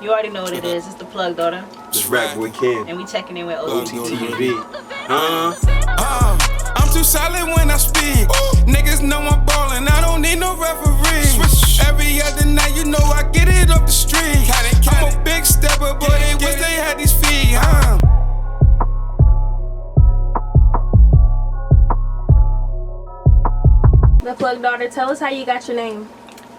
You already know what it is. It's the plug, daughter. It's RackBoy Cam. And we checking in with OTTV. I'm too solid when I speak. Niggas know I'm ballin', I don't need no referee. Every other night, you know I get it off the street. I'm a big stepper, but they wish they had these feet. The plug, daughter, tell us how you got your name.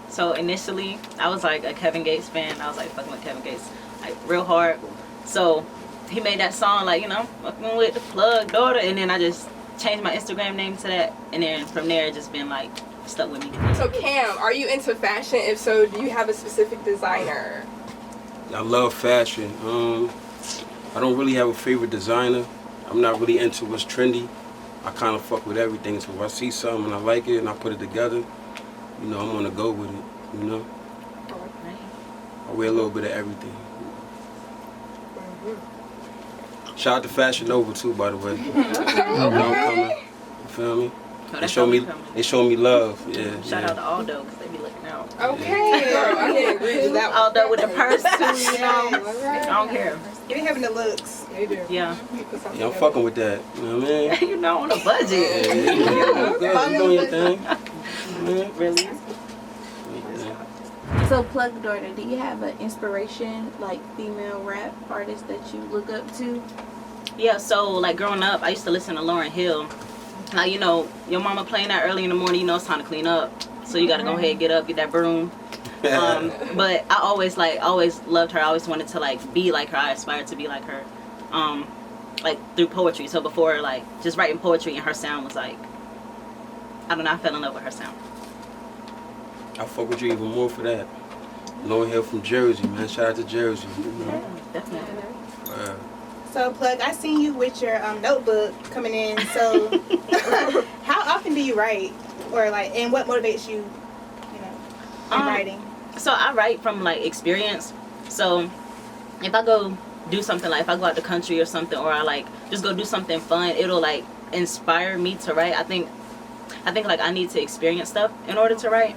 So initially, I was like a Kevin Gates fan. I was like fucking with Kevin Gates, like real hard. So he made that song, like, you know, fucking with the plug, daughter. And then I just changed my Instagram name to that. And then from there, it just been like stuck with me. So Cam, are you into fashion? If so, do you have a specific designer? I love fashion. I don't really have a favorite designer. I'm not really into what's trendy. I kind of fuck with everything. So if I see something and I like it and I put it together, you know, I'm gonna go with it, you know? I wear a little bit of everything. Shout out to Fashion Nova too, by the way. Coming, you feel me? Oh, They show me love, yeah. Shout out to Aldo, because they be looking out. Okay, girl, I can agree with that. Aldo with the purse too, you know? I don't care. You be having the looks. They do. Yeah. Yeah, I'm fucking with that, you know what I mean? You know, on a budget. Yeah, you doing your thing. Yeah. Really? So, plug, daughter, do you have an inspiration, like female rap artist that you look up to? Yeah, so like growing up, I used to listen to Lauryn Hill. Like, you know, your mama playing that early in the morning, you know it's time to clean up. So you gotta go ahead, get up, get that broom. But I always loved her. I always wanted to like be like her. I aspired to be like her. Like through poetry. So before, like just writing poetry, and her sound was like, I don't know, I fell in love with her sound. I fuck with you even more for that. Lauryn Hill from Jersey, man. Shout out to Jersey. You know? Yeah, definitely. So, Plug, I seen you with your notebook coming in. So, how often do you write, or like, and what motivates you, you know, in writing? So I write from like experience. So if I go do something, like if I go out the country or something, or I like just go do something fun, it'll like inspire me to write. I think like I need to experience stuff in order to write.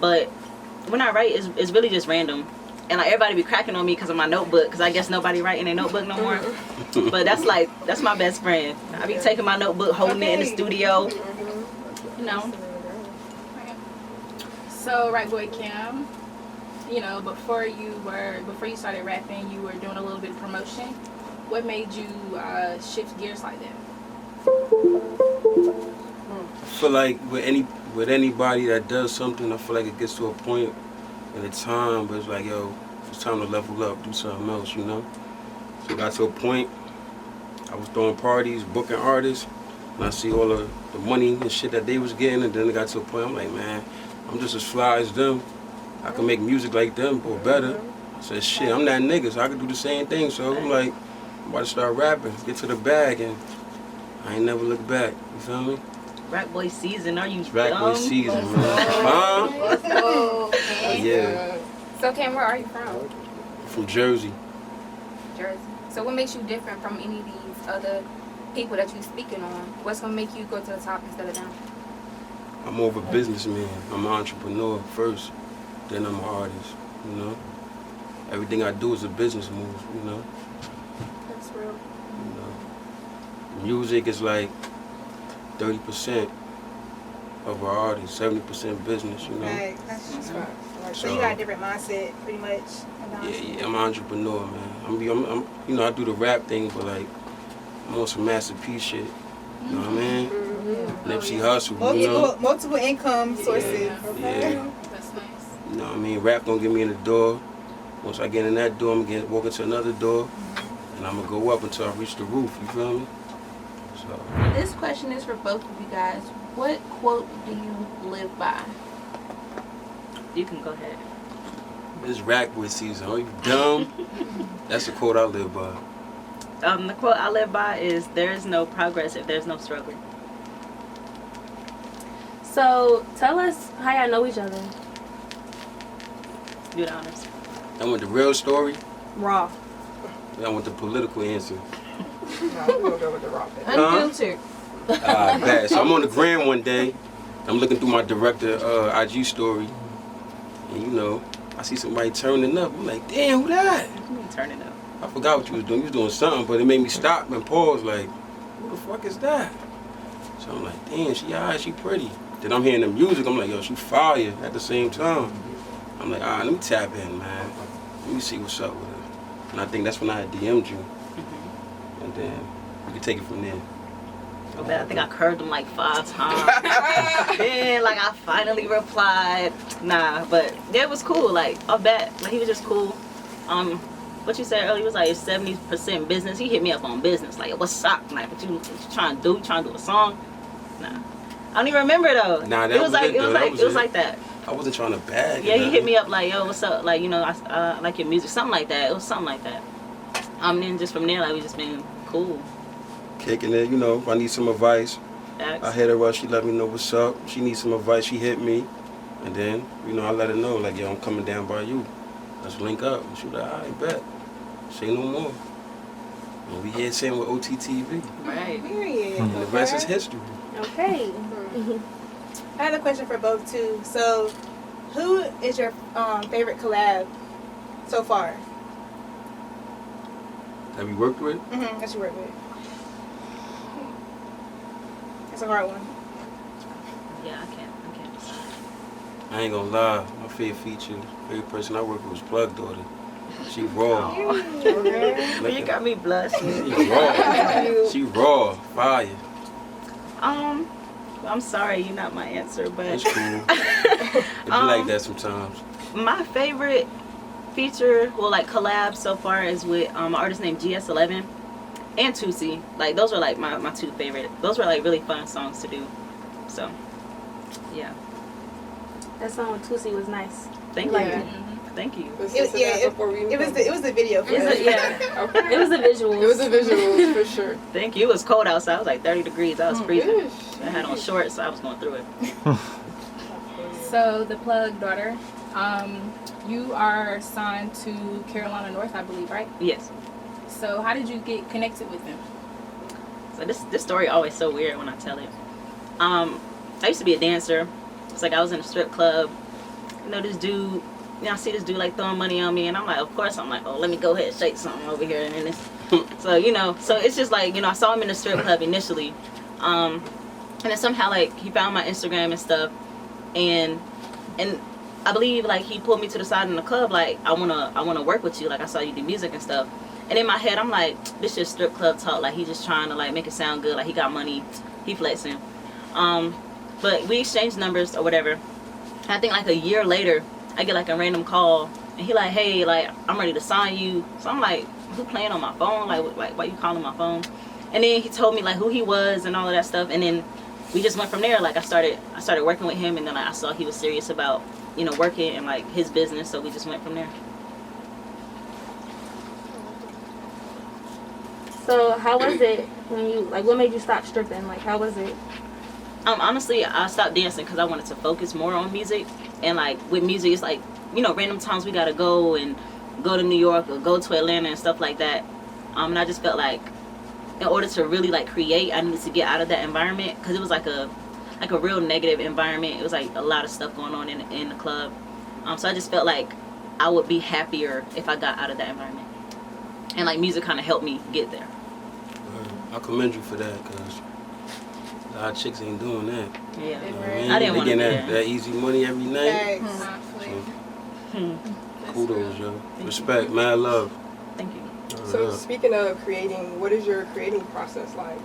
But when I write, it's really just random. And like everybody be cracking on me because of my notebook, because I guess nobody write in their notebook no more. But that's my best friend. I be taking my notebook, holding it in the studio. You know. So, RackBoy Cam, you know, before you started rapping, you were doing a little bit of promotion. What made you shift gears like that? I feel like with anybody that does something, I feel like it gets to a point in the time, but it's like, yo, it's time to level up, do something else, you know? So it got to a point, I was throwing parties, booking artists, and I see all of the money and shit that they was getting, and then it got to a point, I'm like, man, I'm just as fly as them. I can make music like them, or better. I said, shit, I'm that nigga, so I can do the same thing. So I'm like, I'm about to start rapping, get to the bag, and I ain't never look back, you feel me? RackBoy season, are you RackBoy season, man. Let's go. Yeah. So, Cam, where are you from? From Jersey. Jersey. So, what makes you different from any of these other people that you're speaking on? What's going to make you go to the top instead of down? I'm more of a businessman. I'm an entrepreneur first, then I'm an artist, you know? Everything I do is a business move, you know? That's real. You know? Music is like 30% of our artists, 70% business, you know? Right, that's just fun. So So- you got a different mindset, pretty much. Yeah, I'm an entrepreneur, man. I'm you know, I do the rap thing, but like, I'm on some Master P shit, you know what I mean? Nipsey Hussle, you know? Multiple income sources. Yeah. That's nice. You know what I mean? Rap gonna get me in the door. Once I get in that door, I'm gonna walk into another door, and I'm gonna go up until I reach the roof, you feel me? So. This question is for both of you guys. What quote do you live by? You can go ahead. It's RackBoy season. Are you dumb? That's the quote I live by. The quote I live by is, "There is no progress if there's no struggle." So, tell us how y'all know each other. Do the honors. I want the real story. Raw. I want the political answer. We'll go with the raw. Unfiltered. Bad. So I'm on the gram one day. I'm looking through my director IG story. And you know, I see somebody turning up. I'm like, damn, who that? You mean turning up? I forgot what you was doing. You was doing something, but it made me stop and pause. Like, who the fuck is that? So I'm like, damn, she alright, she pretty. Then I'm hearing the music. I'm like, yo, she fire at the same time. I'm like, alright, let me tap in, man. Let me see what's up with her. And I think that's when I had DM'd you. And then we could take it from there. I think I curved him like 5 times. Then like I finally replied. Nah, but yeah, it was cool. Like I bet like he was just cool. What you said earlier was like 70% business. He hit me up on business. Like, what's up? Like, what you trying to do? You trying to do a song? Nah, I don't even remember though. Nah, that it was like it, though. it was like that. I wasn't trying to bag. Yeah, he hit me up like, yo, what's up? Like, you know, I like your music, something like that. It was something like that. Then just from there, like we just been cool. Kicking it, you know, if I need some advice, Facts. I hit her up, she let me know what's up. She needs some advice, she hit me. And then, you know, I let her know, like, yo, I'm coming down by you. Let's link up. And she was like, all right, bet. Say no more. And we here saying with OTTV. Right. Period. And the rest is history. Okay. I had a question for both too. So, who is your favorite collab so far? That we worked with? That you work with. It's a hard one. Yeah, I can't decide. I ain't gonna lie, my favorite person I worked with was Plug Daughter. She raw. You got me blushing. She raw. She raw. Fire. I'm sorry, you're not my answer, but It's cool. It be like that sometimes. my favorite feature, well, like collab so far is with an artist named GS11 and Tusi. Like those are like my 2 favorite. Those were like really fun songs to do. So, yeah. That song with Tusi was nice. Thank Like you. it. Thank you. It was the video. For us. Yeah. Okay. It was the visuals. It was the visuals for sure. Thank you. It was cold outside. It was like 30 degrees. I was freezing. Ish. I had on shorts, so I was going through it. So the Plug Daughter, you are signed to Carolina North, I believe, right? Yes. So how did you get connected with them? So this story always so weird when I tell it. I used to be a dancer. It's like I was in a strip club. You know, this dude, I see this dude like throwing money on me, and I'm like, of course, I'm like, oh, let me go ahead and shake something over here, and then it's so so it's just like, I saw him in the strip club initially, and then somehow like he found my Instagram and stuff, and I believe like he pulled me to the side in the club like, I wanna work with you, like I saw you do music and stuff, and in my head I'm like, this just strip club talk, like he's just trying to like make it sound good, like he got money, he flexing, but we exchanged numbers or whatever. I think like a year later, I get like a random call, and he like, hey, like I'm ready to sign you. So I'm like, who playing on my phone? Like why you calling my phone? And then he told me like who he was and all of that stuff, and then we just went from there. Like I started working with him, and then like, I saw he was serious about working and like his business, so we just went from there. So how was it when you what made you stop stripping? Like how was it? Honestly, I stopped dancing because I wanted to focus more on music, and like with music, it's like random times we gotta go to New York or go to Atlanta and stuff like that. And I just felt like in order to really like create, I needed to get out of that environment because it was like a real negative environment. It was like a lot of stuff going on in the club. So I just felt like I would be happier if I got out of that environment, and like music kind of helped me get there. I commend you for that, because a lot of chicks ain't doing that. Yeah, You know I didn't want They to getting that easy money every night. Thanks. Kudos, yo. Respect, mad love. Thank you. So speaking of creating, what is your creating process like?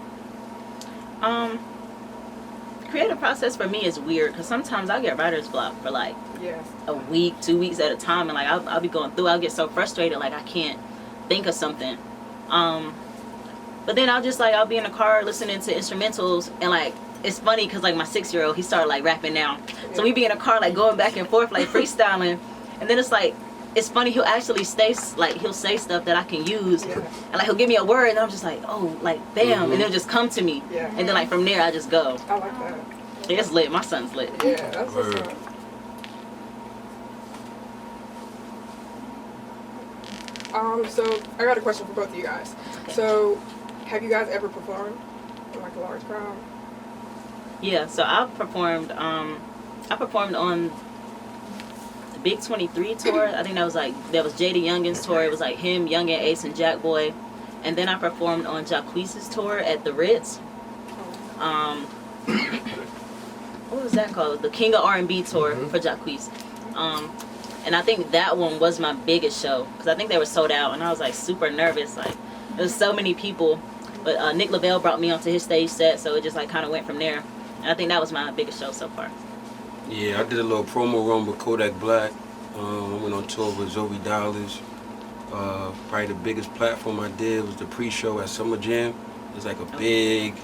Creative process for me is weird because sometimes I'll get writer's block for like Yeah. a week, 2 weeks at a time, and like I'll be going through. I'll get so frustrated, like I can't think of something. But then I'll be in the car listening to instrumentals, and like it's funny because like my 6-year-old, he started like rapping now, so we be in the car like going back and forth like freestyling, and then it's funny, he'll actually say stuff that I can use, and like he'll give me a word, and I'm just like, oh, like bam, and it'll just come to me, Yeah. and then like from there I just go. I like that. It's lit. My son's lit. Yeah, that's what's Word. up. So I got a question for both of you guys. Okay. So, have you guys ever performed in like a large crowd? Yeah, so I performed on Big 23 tour. I think that was Jada Youngin's tour. It was like him, Youngin, Ace, and Jackboy. And then I performed on Jacquees's tour at the Ritz. What was that called? The King of R&B tour for Jacquees. And I think that one was my biggest show because I think they were sold out, and I was like super nervous. Like there was so many people, but Nick Lavelle brought me onto his stage set, so it just like kind of went from there. And I think that was my biggest show so far. Yeah, I did a little promo run with Kodak Black. I went on tour with Zoe Dollars. Probably the biggest platform I did was the pre-show at Summer Jam. It's like a big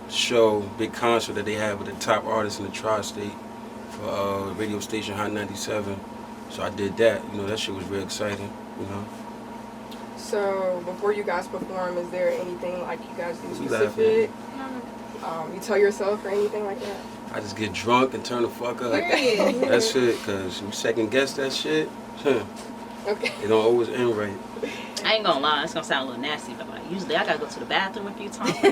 show, big concert that they have with the top artists in the tri-state for radio station Hot 97. So I did that. You know, that shit was real exciting. You know. So before you guys perform, is there anything like you guys do specific? You tell yourself or anything like that? I just get drunk and turn the fuck up. That's it, cause you second guess that shit. Okay. It don't always end right. I ain't gonna lie, it's gonna sound a little nasty, but like usually I gotta go to the bathroom a few times. I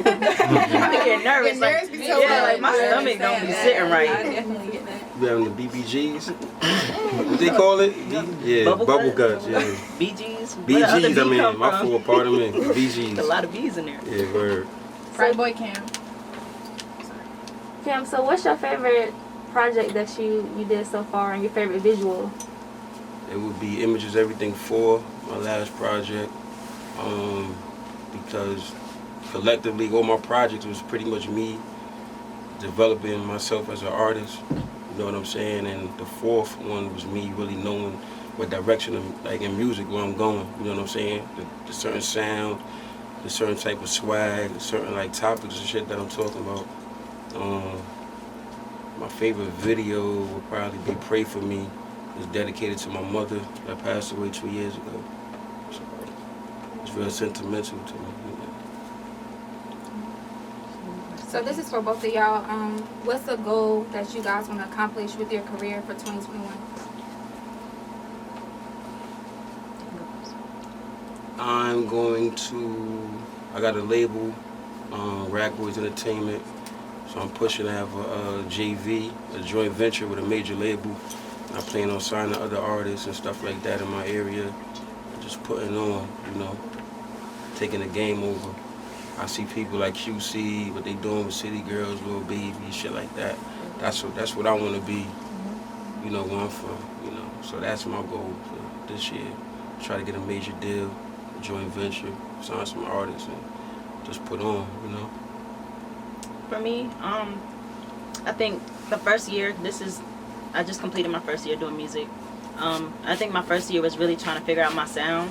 be getting nervous. Like, like my stomach don't be sitting right. I definitely get that. You having the BBGs? What they call it? Yeah, bubble guts. Yeah. BGs. BGs. I mean, my full apartment. BGs. A lot of B's in there. Yeah, word. RackBoy Cam. Cam, so what's your favorite project that you did so far and your favorite visual? It would be Images Everything 4, my last project. Because collectively, all my projects was pretty much me developing myself as an artist. You know what I'm saying? And the fourth one was me really knowing what direction, like in music, where I'm going. You know what I'm saying? The certain sound, the certain type of swag, the certain like topics and shit that I'm talking about. My favorite video would probably be Pray For Me. It's dedicated to my mother that passed away 2 years ago. So it's real sentimental to me. You know? So this is for both of y'all. What's the goal that you guys want to accomplish with your career for 2021? I'm going to, I got a label, RackBoy Entertainment. So I'm pushing to have a JV, a joint venture with a major label. I plan on signing other artists and stuff like that in my area. Just putting on, you know, taking the game over. I see people like QC, what they doing with City Girls, Lil Baby, shit like that. That's what I want to be, you know, where I'm from, you know. So that's my goal for this year. Try to get a major deal, a joint venture, sign some artists, and just put on, you know. For me, I think the first year, I just completed my first year doing music. I think my first year was really trying to figure out my sound.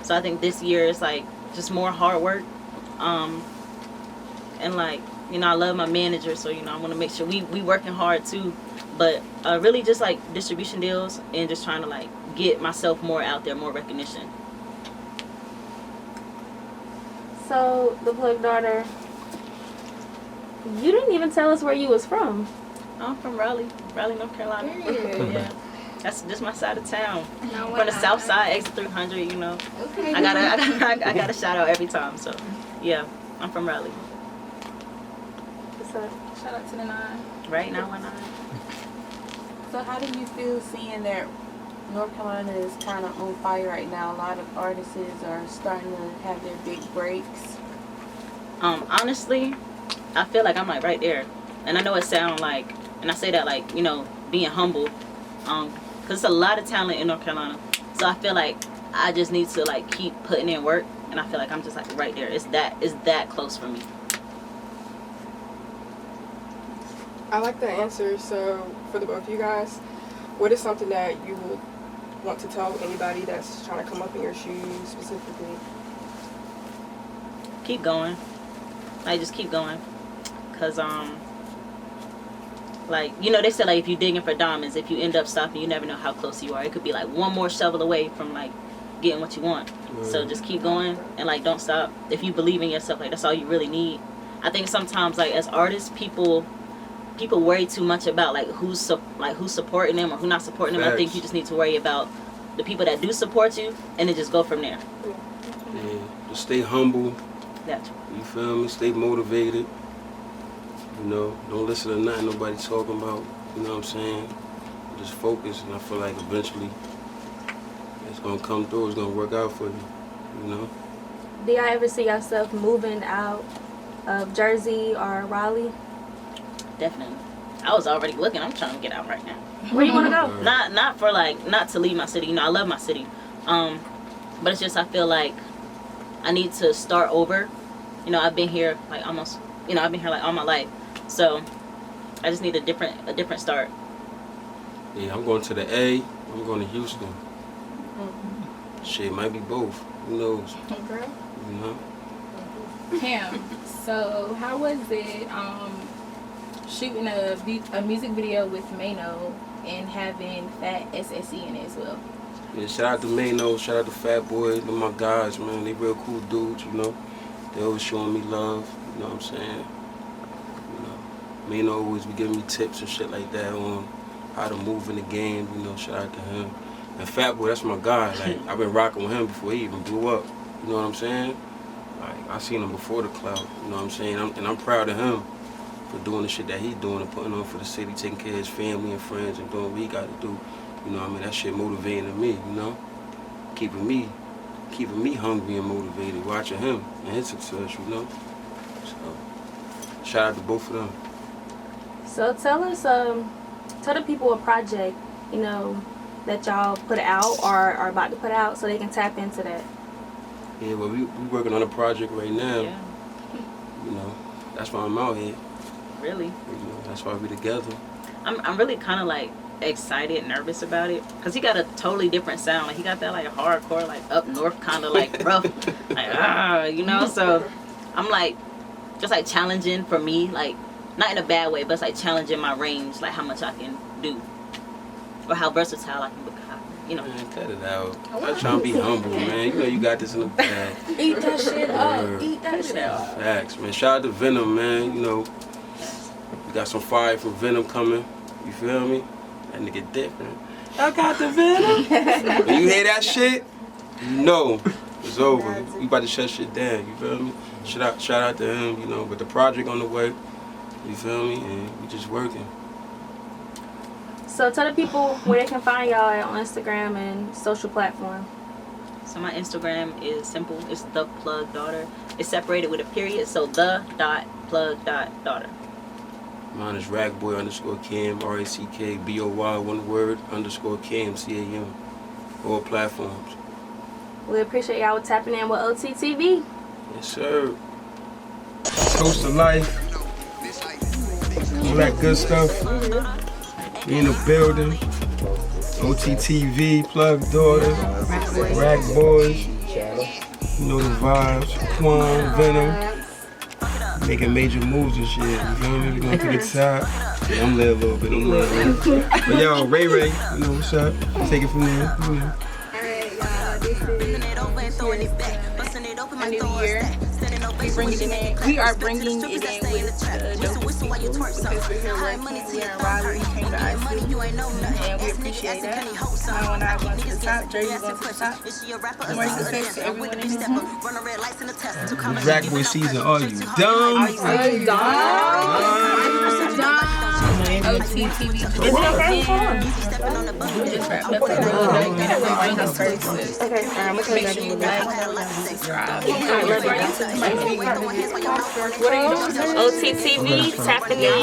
So I think this year is like just more hard work. And like, you know, I love my manager, so, you know, I want to make sure we working hard too. But really just like distribution deals and just trying to like get myself more out there, more recognition. So, the plug daughter, you didn't even tell us where you was from. I'm from Raleigh, North Carolina. Yeah. That's just my side of town. No, From the south side, exit 300, you know. Okay. I gotta shout out every time, so yeah, I'm from Raleigh. What's up? Shout out to the 9. Right now, why not? So how do you feel seeing that North Carolina is kind of on fire right now? A lot of artists are starting to have their big breaks. Honestly, I feel like I'm like right there, and I know it sound like, and I say that like, you know, being humble, cause it's a lot of talent in North Carolina. So I feel like I just need to like keep putting in work, and I feel like I'm just like right there. It's that close for me. I like that answer. So for the both of you guys, what is something that you would want to tell anybody that's trying to come up in your shoes specifically? Keep going. Like just keep going, cause like, you know, they say like if you digging for diamonds, if you end up stopping, you never know how close you are. It could be like one more shovel away from like getting what you want. So just keep going and like don't stop. If you believe in yourself, like that's all you really need. I think sometimes like as artists, people worry too much about like who's supporting them or who not supporting them. I think you just need to worry about the people that do support you and then just go from there. Yeah, just stay humble. That's You feel me? Stay motivated. You know, don't listen to nothing nobody talking about. You know what I'm saying? just focus, and I feel like eventually it's gonna come through. It's gonna work out for you, you know. Do y'all ever see yourself moving out of Jersey or Raleigh? Definitely. I was already looking. I'm trying to get out right now. Where you want to go? Not for like, not to leave my city. You know, I love my city. But it's just I feel like I need to start over. You know, I've been here like almost. You know, I've been here like all my life. So I just need a different start. Yeah, I'm going to the A. I'm going to Houston. Shit, might be both. Who knows? Girl. You know. Cam, so how was it shooting a music video with Mayno and having Fat SSE in it as well? Yeah, shout out to Mayno, shout out to Fat Boy, they're my guys, man. They real cool dudes, you know. They always showing me love, you know what I'm saying? You know, Mayno always be giving me tips and shit like that on how to move in the game, you know, shout out to him. And Fat Boy, that's my guy. Like, I've been rocking with him before he even blew up, you know what I'm saying? Like, I seen him before the clout, you know what I'm saying? And I'm proud of him for doing the shit that he's doing and putting on for the city, taking care of his family and friends and doing what he got to do. You know what I mean? That shit motivating to me, you know? Keeping me hungry and motivated, watching him and his success, you know? So, shout out to both of them. So tell us, tell the people a project, you know, that y'all put out or are about to put out so they can tap into that. Yeah, well, we working on a project right now. Yeah. You know, that's why I'm out here. Really? You know, that's why we together. I'm really kind of like excited, nervous about it, cause he got a totally different sound. Like he got that like hardcore, like up north kind of like rough, like you know. So I'm like, just like challenging for me, like not in a bad way, but it's like challenging my range, like how much I can do, or how versatile I can become. You know. Man, cut it out. I'm trying to be humble, man. You know you got this in the bag. Eat that shit up. Eat that shit up. Facts, man. Shout out to Venom, man. You know, we got some fire from Venom coming. You feel me? That nigga different. I got the Venom. When you hear that shit, you know it's over. You about to shut shit down. You feel me? Shout out to him. You know, but the project on the way. You feel me? And we just working. So tell the people where they can find y'all at on Instagram and social platform. So my Instagram is simple. It's the plug daughter. It's separated with a period. So the.plug.daughter. Mine is RackBoy _Cam, RackBoy, one word, _Cam, CAM. All platforms. We appreciate y'all tapping in with OTTV. Yes, sir. Toast of life. All that good stuff. We in the building. OTTV, plug daughter, Rack Boys. You know the vibes. Quan, Venom. Making major moves and shit. You feel me? We going to the top. Yeah, I'm lit a little bit. But yo, Ray, you know what's up? Take it from there. You know. Alright, y'all, this is a new year. We are bringing it in with the dopest people because we're here working. We're in Raleigh, we came to IC, and we appreciate that. Now when I going to the top, Jersey's going to the top. More success to everyone in this month. RackBoy season, are you dumb? Are you dumb? OTTV. Is it okay? We just wrapped up the road and everybody has services. Okay, Make sure you like, subscribe. OTTV tapping in.